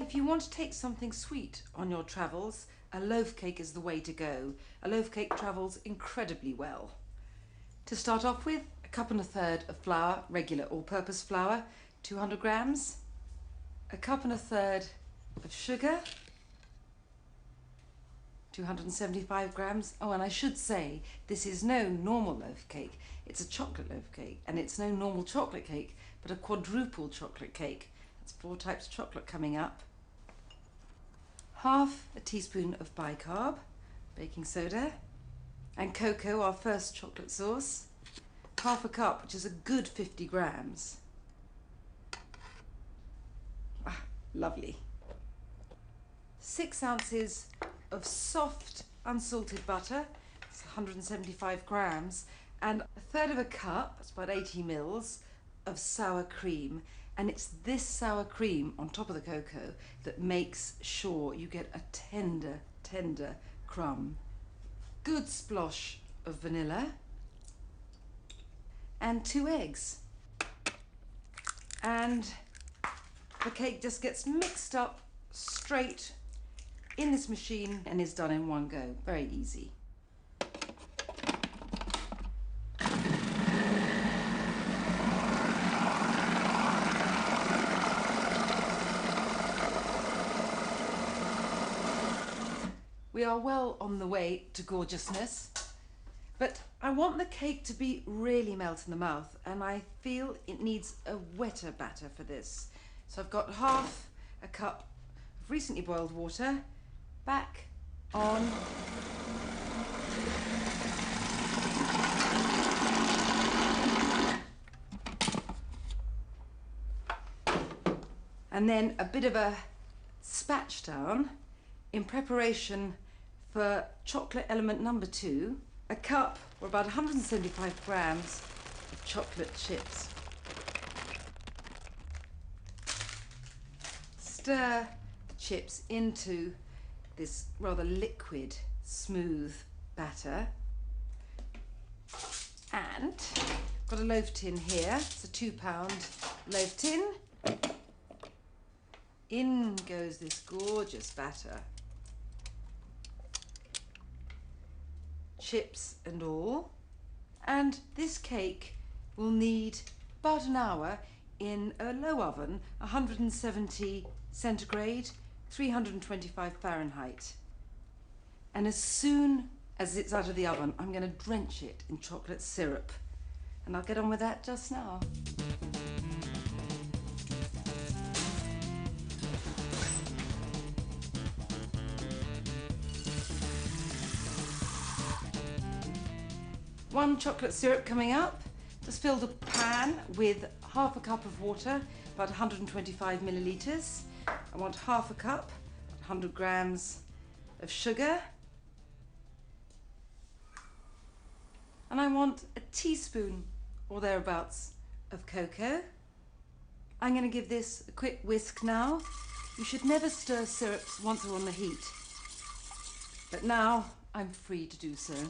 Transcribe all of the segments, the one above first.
if you want to take something sweet on your travels, a loaf cake is the way to go. A loaf cake travels incredibly well. To start off with, 1 1/4 cup of flour, regular all-purpose flour, 200 grams, 1 1/4 cup of sugar, 275 grams. Oh, and I should say, this is no normal loaf cake. It's a chocolate loaf cake, and it's no normal chocolate cake, but a quadruple chocolate cake. That's 4 types of chocolate coming up. 1/2 teaspoon of bicarb, baking soda, and cocoa, our first chocolate sauce. 1/2 cup, which is a good 50 grams. Ah, lovely. 6 ounces of soft unsalted butter, it's 175 grams, and 1/3 cup, that's about 80 mils, of sour cream. And it's this sour cream on top of the cocoa that makes sure you get a tender, tender crumb. Good splosh of vanilla, and 2 eggs. And the cake just gets mixed up straight in this machine and is done in one go. Very easy. We are well on the way to gorgeousness, but I want the cake to be really melt in the mouth, and I feel it needs a wetter batter for this. So I've got 1/2 cup of recently boiled water back on. And then a bit of a spatch down in preparation for chocolate element number 2, a cup or about 175 grams of chocolate chips. Stir the chips into this rather liquid, smooth batter. And got a loaf tin here, it's a 2-pound loaf tin. In goes this gorgeous batter. Chips and all. And this cake will need about an hour in a low oven, 170 centigrade, 325 Fahrenheit. And as soon as it's out of the oven, I'm going to drench it in chocolate syrup. And I'll get on with that just now. One chocolate syrup coming up. Just filled a pan with 1/2 cup of water, about 125 millilitres. I want 1/2 cup, 100 grams of sugar. And I want a teaspoon or thereabouts of cocoa. I'm going to give this a quick whisk now. You should never stir syrups once they're on the heat, but now I'm free to do so.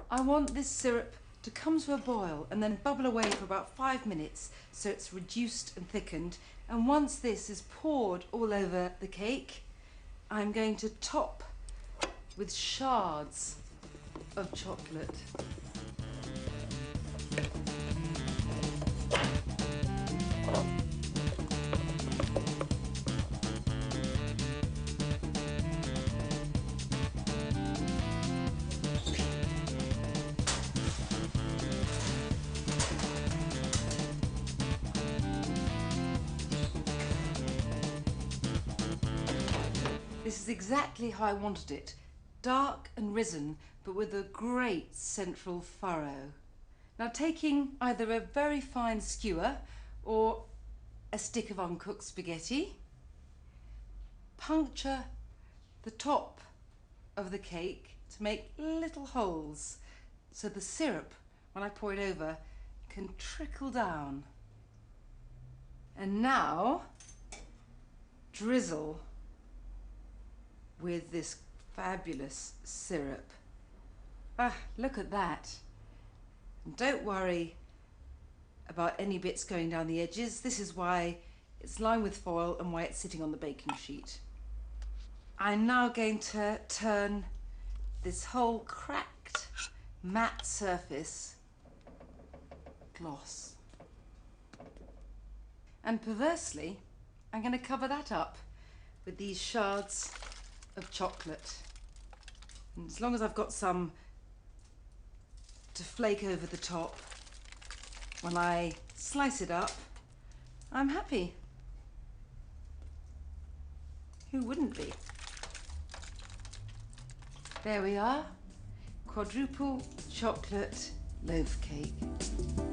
I want this syrup to come to a boil and then bubble away for about 5 minutes so it's reduced and thickened. And once this is poured all over the cake, I'm going to top with shards of chocolate. This is exactly how I wanted it. Dark and risen, but with a great central furrow. Now, taking either a very fine skewer or a stick of uncooked spaghetti, puncture the top of the cake to make little holes so the syrup, when I pour it over, can trickle down. And now drizzle with this fabulous syrup. Ah, look at that. And don't worry about any bits going down the edges. This is why it's lined with foil and why it's sitting on the baking sheet. I'm now going to turn this whole cracked matte surface gloss. And perversely, I'm going to cover that up with these shards of chocolate. And as long as I've got some to flake over the top when I slice it up, I'm happy. Who wouldn't be? There we are, quadruple chocolate loaf cake.